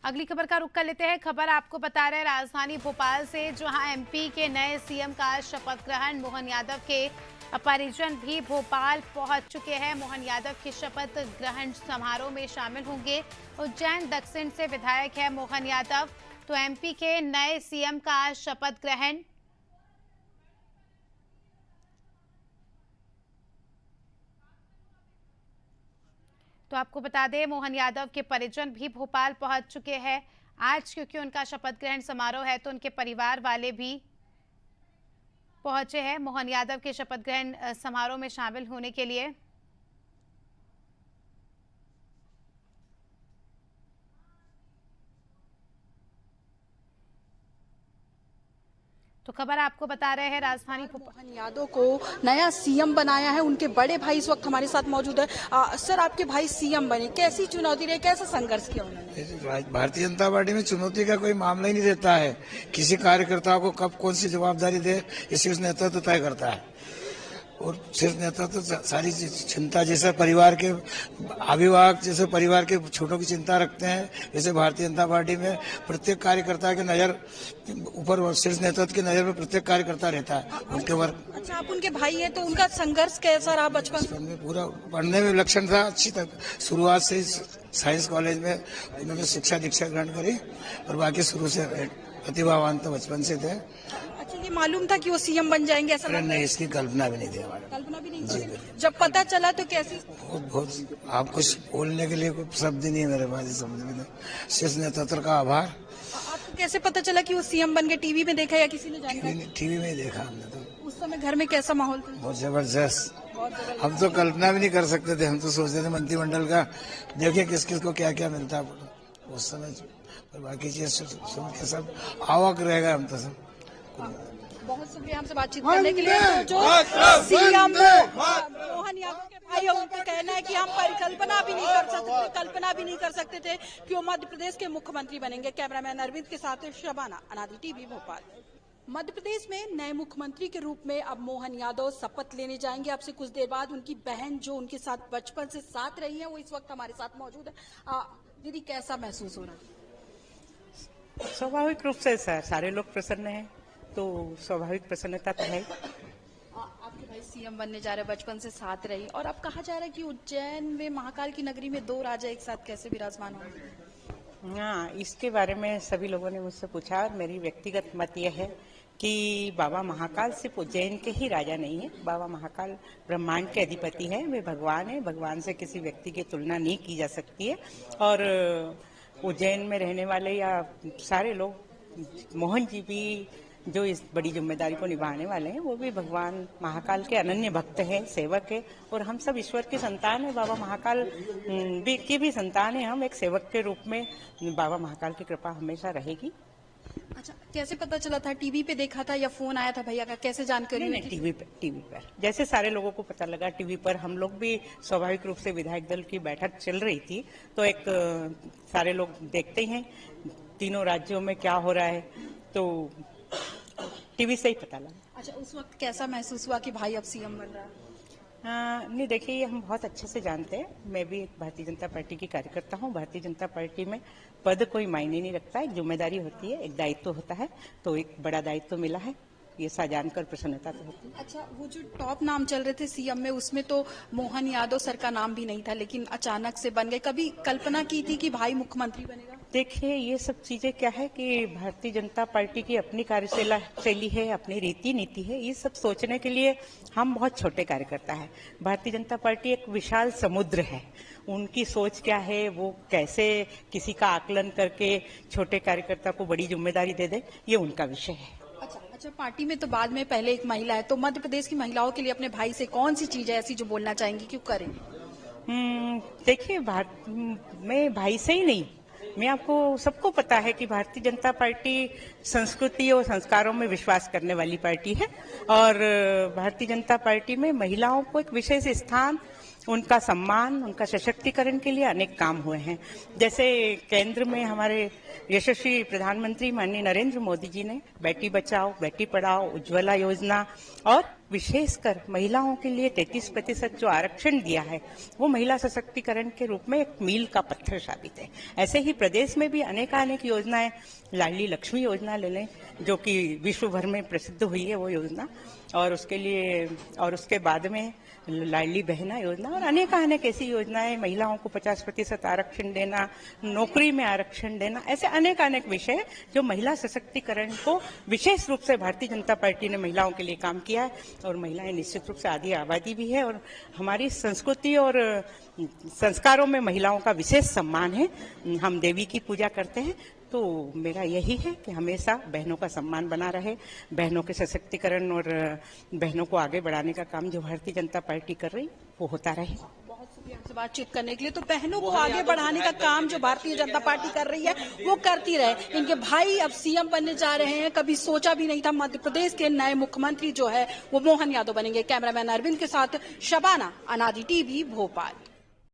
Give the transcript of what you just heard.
अगली खबर का रुख कर लेते हैं। खबर आपको बता रहे हैं राजधानी भोपाल से, जहां एमपी के नए सीएम का शपथ ग्रहण मोहन यादव के परिजन भी भोपाल पहुंच चुके हैं। मोहन यादव के शपथ ग्रहण समारोह में शामिल होंगे। उज्जैन दक्षिण से विधायक है मोहन यादव, तो एमपी के नए सीएम का शपथ ग्रहण। तो आपको बता दें, मोहन यादव के परिजन भी भोपाल पहुंच चुके हैं आज, क्योंकि उनका शपथ ग्रहण समारोह है, तो उनके परिवार वाले भी पहुंचे हैं मोहन यादव के शपथ ग्रहण समारोह में शामिल होने के लिए। तो खबर आपको बता रहे हैं राजधानी मोहन यादव को नया सीएम बनाया है। उनके बड़े भाई इस वक्त हमारे साथ मौजूद है। सर, आपके भाई सीएम बने, कैसी चुनौती रही, कैसा संघर्ष किया उन्होंने? भारतीय जनता पार्टी में चुनौती का कोई मामला ही नहीं रहता है। किसी कार्यकर्ता को कब कौन सी जवाबदारी दे, इसी उस नेतृत्व तय करता है। और सिर्फ नेतृत्व सारी चिंता, जैसे परिवार के अभिभावक जैसे परिवार के छोटों की चिंता रखते हैं, वैसे भारतीय जनता पार्टी में प्रत्येक कार्यकर्ता की नजर ऊपर, शीर्ष नेतृत्व की नजर में प्रत्येक कार्यकर्ता रहता है उनके वर्ग। अच्छा, आप उनके भाई हैं, तो उनका संघर्ष कैसा रहा बचपन में? पूरा पढ़ने में विलक्षण था। अच्छी तक शुरुआत से साइंस कॉलेज में उन्होंने शिक्षा दीक्षा ग्रहण करी, और बाकी शुरू से प्रतिभावान तो बचपन से थे। अच्छा, ये मालूम था कि वो सीएम बन जाएंगे ऐसा? नहीं, इसकी कल्पना भी नहीं थी हमारे। कल्पना भी नहीं थी। जब पता चला तो कैसी? बहुत आप कुछ बोलने के लिए कोई शब्द नहीं है मेरे पास समझ में। शीर्ष नेतृत्व का आभार। आपको कैसे पता चला कि वो सीएम बन गए? टीवी में देखा या किसी ने जानकारी? टीवी में ही देखा हमने तो। उस समय घर में कैसा माहौल था? बहुत जबरदस्त। हम तो कल्पना भी नहीं कर सकते थे। हम तो सोचते थे मंत्रिमंडल का देखिए किस किस को क्या क्या मिलता है उस समय, और बाकी चीज सुन के सब आवक रहेगा। हम तो सब बहुत शुक्रिया हमसे बातचीत करने के लिए। तो जो सीएम मोहन यादव के भाई है, उनका कहना है कि हम कल्पना भी नहीं कर सकते थे कि वो मध्य प्रदेश के मुख्यमंत्री बनेंगे। कैमरामैन अरविंद के साथ शबाना, अनादि टीवी भोपाल। मध्य प्रदेश में नए मुख्यमंत्री के रूप में अब मोहन यादव शपथ लेने जाएंगे। अब से कुछ देर बाद उनकी बहन, जो उनके साथ बचपन से साथ रही है, वो इस वक्त हमारे साथ मौजूद है। दीदी, कैसा महसूस हो रहा है? स्वाभाविक रूप से सारे लोग प्रसन्न हैं, तो स्वाभाविक प्रसन्नता तो है। आपके भाई सीएम बनने जा रहे हैं, बचपन से साथ रही, और अब कहा जा रहा है कि उज्जैन में महाकाल की नगरी में दो राजा एक साथ कैसे विराजमान होंगे? हाँ, इसके बारे में सभी लोगों ने मुझसे पूछा, और मेरी व्यक्तिगत मत यह है कि बाबा महाकाल सिर्फ उज्जैन के ही राजा नहीं है। बाबा महाकाल ब्रह्मांड के अधिपति है, वे भगवान है। भगवान से किसी व्यक्ति की तुलना नहीं की जा सकती है। और उज्जैन में रहने वाले या सारे लोग, मोहन जी भी जो इस बड़ी जिम्मेदारी को निभाने वाले हैं, वो भी भगवान महाकाल के अनन्य भक्त हैं, सेवक है। और हम सब ईश्वर की संतान है, बाबा महाकाल की भी संतान है। हम एक सेवक के रूप में बाबा महाकाल की कृपा हमेशा रहेगी। अच्छा, कैसे पता चला था? टीवी पे देखा था या फोन आया था भैया का? कैसे जानकारी? नहीं, टीवी पर जैसे सारे लोगों को पता लगा टीवी पर। हम लोग भी स्वाभाविक रूप से, विधायक दल की बैठक चल रही थी, तो एक सारे लोग देखते हैं तीनों राज्यों में क्या हो रहा है, तो टीवी से ही पता लगा। अच्छा, उस वक्त कैसा महसूस हुआ कि भाई अब सीएम बन रहा है? नहीं, देखिए, ये हम बहुत अच्छे से जानते हैं। मैं भी भारतीय जनता पार्टी की कार्यकर्ता हूँ। भारतीय जनता पार्टी में पद कोई मायने नहीं रखता है, एक जिम्मेदारी होती है, एक दायित्व होता है, तो एक बड़ा दायित्व मिला है, ये जानकर प्रसन्नता तो होती है। अच्छा, वो जो टॉप नाम चल रहे थे सीएम में, उसमें तो मोहन यादव सर का नाम भी नहीं था, लेकिन अचानक से बन गए। कभी कल्पना की थी कि भाई मुख्यमंत्री बनेगा? देखिए, ये सब चीजें क्या है कि भारतीय जनता पार्टी की अपनी कार्यशैली है, अपनी रीति नीति है। ये सब सोचने के लिए हम बहुत छोटे कार्यकर्ता हैं। भारतीय जनता पार्टी एक विशाल समुद्र है। उनकी सोच क्या है, वो कैसे किसी का आकलन करके छोटे कार्यकर्ता को बड़ी जिम्मेदारी दे दे, ये उनका विषय है। अच्छा, पार्टी में तो बाद में, पहले एक महिला है, तो मध्य प्रदेश की महिलाओं के लिए अपने भाई से कौन सी चीज है ऐसी जो बोलना चाहेंगी, क्यों करेंगे? देखिए, मैं भाई से ही नहीं, मैं आपको सबको पता है कि भारतीय जनता पार्टी संस्कृति और संस्कारों में विश्वास करने वाली पार्टी है। और भारतीय जनता पार्टी में महिलाओं को एक विशेष स्थान उनका सम्मान, उनका सशक्तिकरण के लिए अनेक काम हुए हैं। जैसे केंद्र में हमारे यशस्वी प्रधानमंत्री माननीय नरेंद्र मोदी जी ने बेटी बचाओ, बेटी पढ़ाओ, उज्ज्वला योजना और विशेषकर महिलाओं के लिए 33% जो आरक्षण दिया है वो महिला सशक्तिकरण के रूप में एक मील का पत्थर साबित है। ऐसे ही प्रदेश में भी अनेकानेक योजनाएं, लाडली लक्ष्मी योजना ले लें जो कि विश्व भर में प्रसिद्ध हुई है वो योजना, और उसके लिए और उसके बाद में लाडली बहना योजना और अनेक ऐसी योजनाएं, महिलाओं को 50% आरक्षण देना, नौकरी में आरक्षण देना, ऐसे अनेक विषय जो महिला सशक्तिकरण को विशेष रूप से भारतीय जनता पार्टी ने महिलाओं के लिए काम किया है। और महिलाएं निश्चित रूप से आधी आबादी भी है और हमारी संस्कृति और संस्कारों में महिलाओं का विशेष सम्मान है। हम देवी की पूजा करते हैं, तो मेरा यही है कि हमेशा बहनों का सम्मान बना रहे, बहनों के सशक्तिकरण और बहनों को आगे बढ़ाने का काम जो भारतीय जनता पार्टी कर रही वो होता रहे। बहुत शुक्रिया हमसे बातचीत करने के लिए। तो बहनों को आगे बढ़ाने का काम जो भारतीय जनता पार्टी कर रही है वो करती रहे। इनके भाई अब सीएम बनने जा रहे हैं, कभी सोचा भी नहीं था मध्य प्रदेश के नए मुख्यमंत्री जो है वो मोहन यादव बनेंगे। कैमरामैन अरविंद के साथ शबाना, अनादि टीवी, भोपाल।